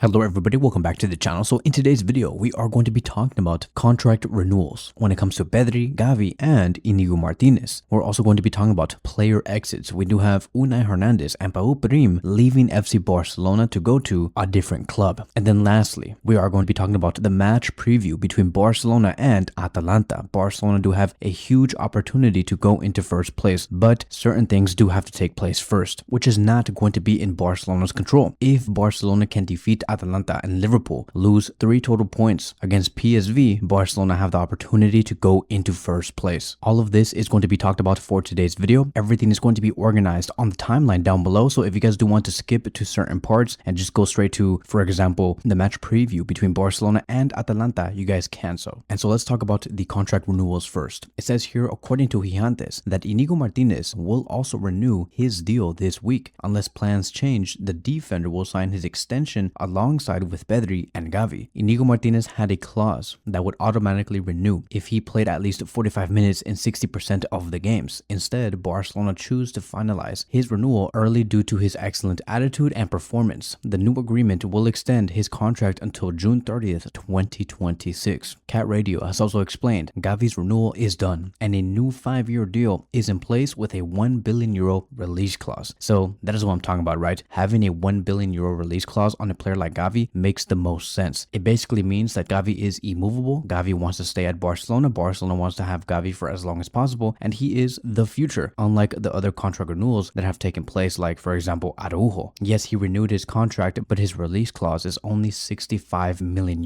Hello everybody, welcome back to the channel. So in today's video, we are going to be talking about contract renewals when it comes to Pedri, Gavi, and Inigo Martinez. We're also going to be talking about player exits. We do have Unai Hernandez and Pau Prim leaving FC Barcelona to go to a different club. And then lastly, we are going to be talking about the match preview between Barcelona and Atalanta. Barcelona do have a huge opportunity to go into first place, but certain things do have to take place first, which is not going to be in Barcelona's control. If Barcelona can defeat Atalanta and Liverpool, lose 3 total points against PSV, Barcelona have the opportunity to go into first place. All of this is going to be talked about for today's video. Everything is going to be organized on the timeline down below, so if you guys do want to skip to certain parts and just go straight to, for example, the match preview between Barcelona and Atalanta, you guys can so. And so let's talk about the contract renewals first. It says here, according to Gigantes, that Inigo Martinez will also renew his deal this week. Unless plans change, the defender will sign his extension alongside with Pedri and Gavi. Inigo Martinez had a clause that would automatically renew if he played at least 45 minutes in 60% of the games. Instead, Barcelona chose to finalize his renewal early due to his excellent attitude and performance. The new agreement will extend his contract until June 30th, 2026. Cat Radio has also explained Gavi's renewal is done and a new 5-year deal is in place with a €1 billion release clause. So that is what I'm talking about, right? Having a €1 billion release clause on a player like Gavi makes the most sense. It basically means that Gavi is immovable. Gavi wants to stay at Barcelona. Barcelona wants to have Gavi for as long as possible, and he is the future, unlike the other contract renewals that have taken place, like for example Araujo. Yes, he renewed his contract, but his release clause is only €65 million.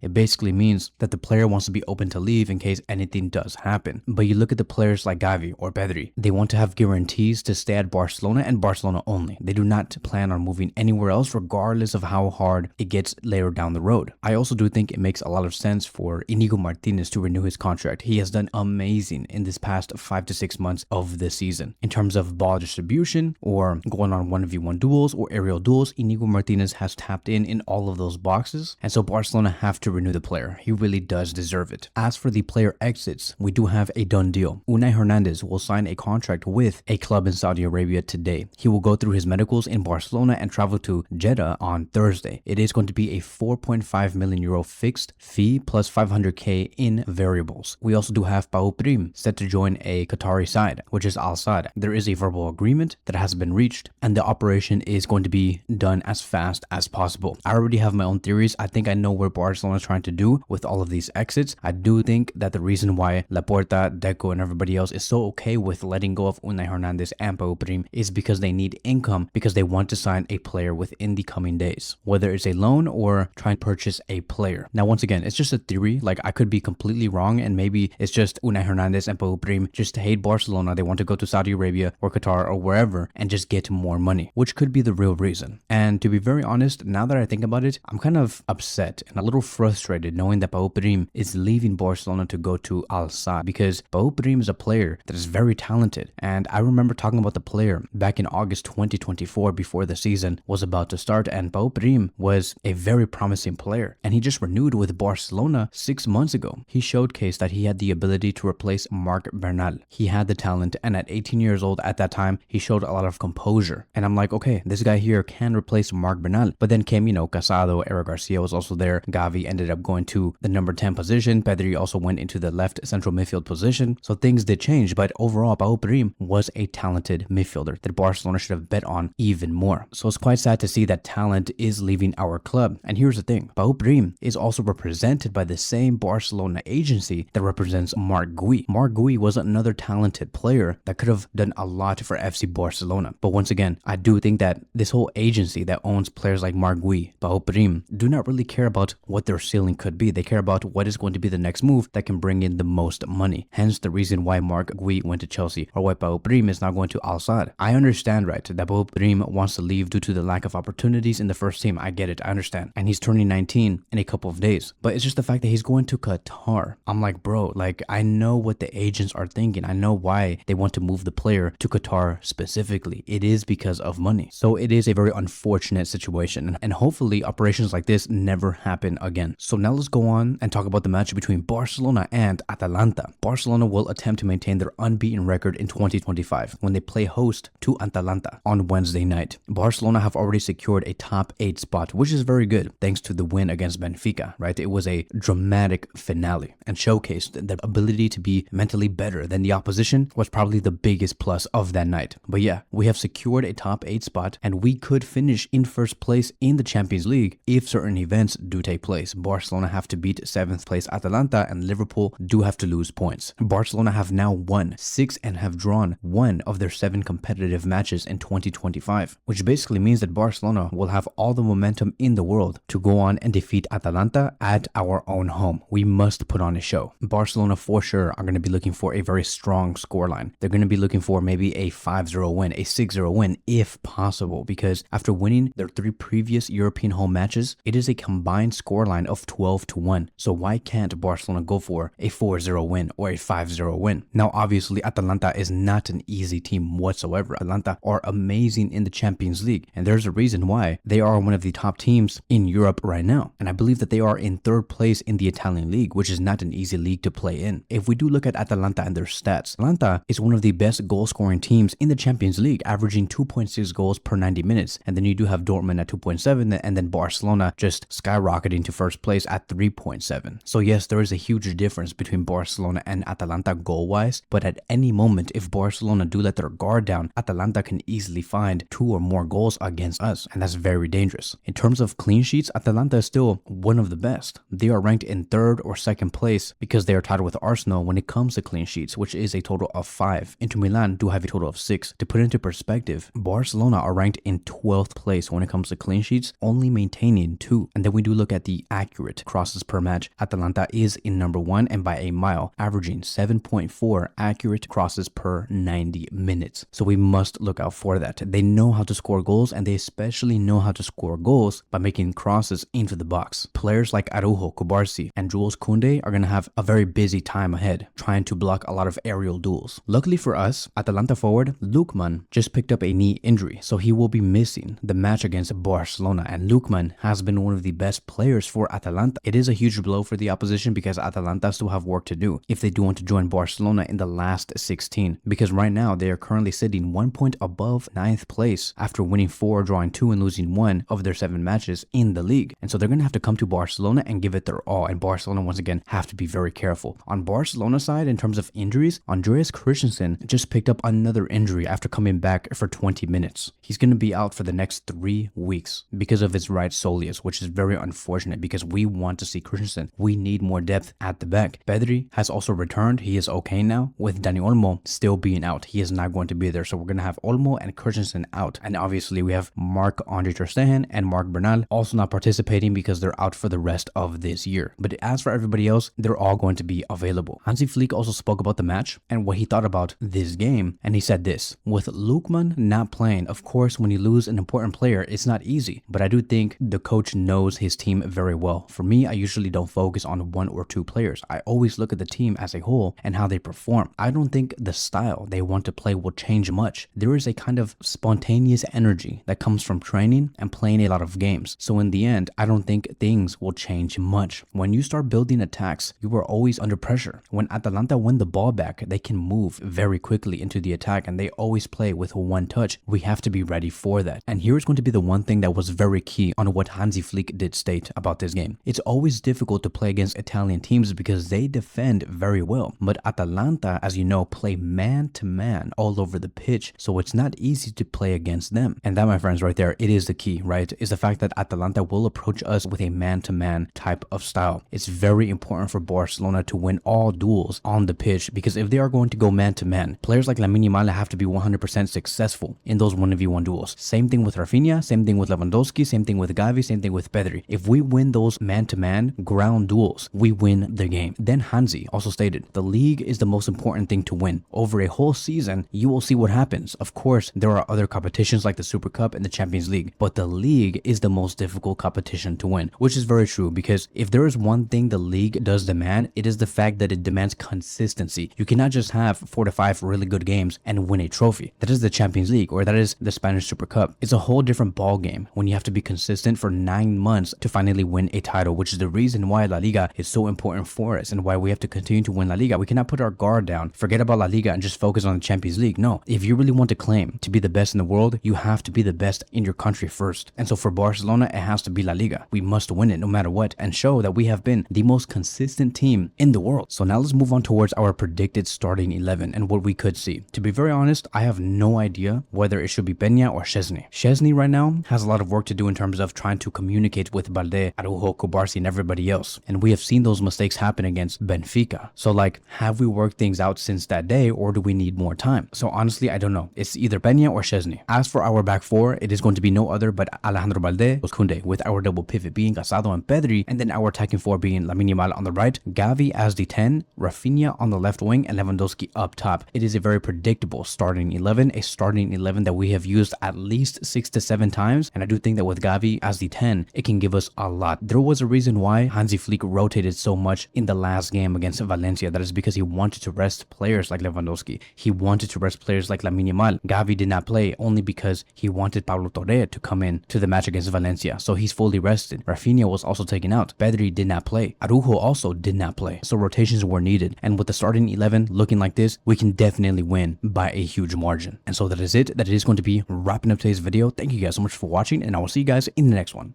It basically means that the player wants to be open to leave in case anything does happen. But you look at the players like Gavi or Pedri, they want to have guarantees to stay at Barcelona and Barcelona only. They do not plan on moving anywhere else regardless of how hard it gets later down the road. I also do think it makes a lot of sense for Inigo Martinez to renew his contract. He has done amazing in this past 5 to 6 months of the season. In terms of ball distribution or going on 1v1 duels or aerial duels, Inigo Martinez has tapped in all of those boxes, and so Barcelona have to renew the player. He really does deserve it. As for the player exits, we do have a done deal. Unai Hernandez will sign a contract with a club in Saudi Arabia today. He will go through his medicals in Barcelona and travel to Jeddah on Thursday. It is going to be a €4.5 million fixed fee plus 500k in variables. We also do have Pau Prim set to join a Qatari side, which is Al Sadd. There is a verbal agreement that has been reached, and the operation is going to be done as fast as possible. I already have my own theories. I think I know where Barcelona is trying to do with all of these exits. I do think that the reason why Laporta, Deco, and everybody else is so okay with letting go of Unai Hernandez and Pau Prim is because they need income, because they want to sign a player within the coming days, whether it's a loan or trying to purchase a player. Now, once again, it's just a theory. Like, I could be completely wrong, and maybe it's just Unai Hernandez and Pau Prim just hate Barcelona. They want to go to Saudi Arabia or Qatar or wherever and just get more money, which could be the real reason. And to be very honest, now that I think about it, I'm kind of upset and a little frustrated knowing that Pau Prim is leaving Barcelona to go to Al Sadd, because Pau Prim is a player that is very talented. And I remember talking about the player back in August 2024 before the season was about to start, and Pau Prim was a very promising player, and he just renewed with Barcelona 6 months ago. He showcased that he had the ability to replace Marc Bernal. He had the talent, and at 18 years old at that time, he showed a lot of composure. And I'm like, okay, this guy here can replace Marc Bernal. But then came, Casado, Eric Garcia was also there. Gavi ended up going to the number 10 position. Pedri also went into the left central midfield position. So things did change, but overall, Pau Prim was a talented midfielder that Barcelona should have bet on even more. So it's quite sad to see that talent is leaving our club. And here's the thing, Pau Prim is also represented by the same Barcelona agency that represents Marc Gui. Marc Gui was another talented player that could have done a lot for FC Barcelona. But once again, I do think that this whole agency that owns players like Marc Gui, Pau Prim, do not really care about what their ceiling could be. They care about what is going to be the next move that can bring in the most money. Hence the reason why Marc Gui went to Chelsea, or why Pau Prim is now going to Al Sadd. I understand, right, that Pau Prim wants to leave due to the lack of opportunities in the first team. I get it, I understand. And he's turning 19 in a couple of days. But it's just the fact that he's going to Qatar. I'm like, bro, like, I know what the agents are thinking. I know why they want to move the player to Qatar specifically. It is because of money. So it is a very unfortunate situation, and hopefully operations like this never happen again. So now let's go on and talk about the match between Barcelona and Atalanta. Barcelona will attempt to maintain their unbeaten record in 2025 when they play host to Atalanta on Wednesday night. Barcelona have already secured a top 8 spot spot, which is very good thanks to the win against Benfica, right? It was a dramatic finale and showcased the ability to be mentally better than the opposition was probably the biggest plus of that night. But yeah, we have secured a top 8 spot and we could finish in first place in the Champions League if certain events do take place. Barcelona have to beat 7th place Atalanta and Liverpool do have to lose points. Barcelona have now won 6 and have drawn 1 of their 7 competitive matches in 2025, which basically means that Barcelona will have all the momentum in the world to go on and defeat Atalanta at our own home. We must put on a show. Barcelona for sure are going to be looking for a very strong scoreline. They're going to be looking for maybe a 5-0 win, a 6-0 win if possible, because after winning their 3 previous European home matches, it is a combined scoreline of 12-1. So why can't Barcelona go for a 4-0 win or a 5-0 win? Now obviously Atalanta is not an easy team whatsoever. Atalanta are amazing in the Champions League, and there's a reason why they are one of the top teams in Europe right now. And I believe that they are in 3rd place in the Italian league, which is not an easy league to play in. If we do look at Atalanta and their stats, Atalanta is one of the best goal scoring teams in the Champions League, averaging 2.6 goals per 90 minutes. And then you do have Dortmund at 2.7, and then Barcelona just skyrocketing to first place at 3.7. So yes, there is a huge difference between Barcelona and Atalanta goal-wise, but at any moment, if Barcelona do let their guard down, Atalanta can easily find 2 or more goals against us, and that's very dangerous. In terms of clean sheets, Atalanta is still one of the best. They are ranked in 3rd or 2nd place because they are tied with Arsenal when it comes to clean sheets, which is a total of 5. Inter Milan do have a total of 6. To put it into perspective, Barcelona are ranked in 12th place when it comes to clean sheets, only maintaining 2. And then we do look at the accurate crosses per match. Atalanta is in number 1 and by a mile, averaging 7.4 accurate crosses per 90 minutes. So we must look out for that. They know how to score goals, and they especially know how to score goals by making crosses into the box. Players like Araujo, Kubarsi, and Jules Koundé are going to have a very busy time ahead, trying to block a lot of aerial duels. Luckily for us, Atalanta forward Lookman just picked up a knee injury, so he will be missing the match against Barcelona, and Lookman has been one of the best players for Atalanta. It is a huge blow for the opposition because Atalanta still have work to do if they do want to join Barcelona in the last 16, because right now they are currently sitting 1 point above 9th place after winning 4, drawing 2, and losing 1 of their 7 matches in the league. And so they're going to have to come to Barcelona and give it their all, and Barcelona once again have to be very careful. On Barcelona's side, in terms of injuries, Andreas Christensen just picked up another injury after coming back for 20 minutes. He's going to be out for the next 3 weeks because of his right soleus, which is very unfortunate because we want to see Christensen. We need more depth at the back. Pedri has also returned. He is okay now, with Dani Olmo still being out. He is not going to be there, so we're going to have Olmo and Christensen out. And obviously we have Marc-Andre ter Stegen and Marc Bernal also not participating because they're out for the rest of this year. But as for everybody else, they're all going to be available. Hansi Flick also spoke about the match and what he thought about this game, and he said this: with Lookman not playing, of course when you lose an important player, it's not easy, but I do think the coach knows his team very well. For me, I usually don't focus on 1 or 2 players. I always look at the team as a whole and how they perform. I don't think the style they want to play will change much. There is a kind of spontaneous energy that comes from training and playing a lot of games. So in the end, I don't think things will change much. When you start building attacks, you are always under pressure. When Atalanta win the ball back, they can move very quickly into the attack, and they always play with 1 touch. We have to be ready for that. And here is going to be the one thing that was very key on what Hansi Flick did state about this game. It's always difficult to play against Italian teams because they defend very well, but Atalanta, as you know, play man to man all over the pitch, so it's not easy to play against them. And that, my friends, right there, it is the key, right? Is the fact that Atalanta will approach us with a man-to-man type of style. It's very important for Barcelona to win all duels on the pitch, because if they are going to go man-to-man, players like Lamine Yamal have to be 100% successful in those 1v1 duels. Same thing with Rafinha, same thing with Lewandowski, same thing with Gavi, same thing with Pedri. If we win those man-to-man ground duels, we win the game. Then Hansi also stated, the league is the most important thing to win. Over a whole season, you will see what happens. Of course, there are other competitions like the Super Cup and the Champions League, but the league is the most difficult competition to win, which is very true, because if there is one thing the league does demand, it is the fact that it demands consistency. You cannot just have 4 to 5 really good games and win a trophy. That is the Champions League, or that is the Spanish Super Cup. It's a whole different ball game when you have to be consistent for 9 months to finally win a title, which is the reason why La Liga is so important for us and why we have to continue to win La Liga. We cannot put our guard down, forget about La Liga, and just focus on the Champions League. No, if you really want to claim to be the best in the world, you have to be the best in your country first. And so for Barcelona, it has to be La Liga. We must win it no matter what and show that we have been the most consistent team in the world. So now let's move on towards our predicted starting 11 and what we could see. To be very honest, I have no idea whether it should be Peña or Szczesny. Szczesny right now has a lot of work to do in terms of trying to communicate with Balde, Araujo, Kubarsi, and everybody else. And we have seen those mistakes happen against Benfica. So like, have we worked things out since that day, or do we need more time? So honestly, I don't know. It's either Peña or Szczesny. As for our back four, it is going to be no other but Alejandro Balde, Koundé, with our double pivot being Casado and Pedri, and then our attacking four being Lamine Yamal on the right, Gavi as the 10, Rafinha on the left wing, and Lewandowski up top. It is a very predictable starting 11, a starting 11 that we have used at least 6 to 7 times, and I do think that with Gavi as the 10, it can give us a lot. There was a reason why Hansi Flick rotated so much in the last game against Valencia. That is because he wanted to rest players like Lewandowski. He wanted to rest players like Lamine Yamal. Gavi did not play only because he wanted Pablo Torre to come in to the match against Valencia, so he's fully rested. Rafinha was also taken out. Pedri did not play. Araujo also did not play. So rotations were needed, and with the starting 11 looking like this, we can definitely win by a huge margin. And so that is it. That is going to be wrapping up today's video. Thank you guys so much for watching, and I will see you guys in the next one.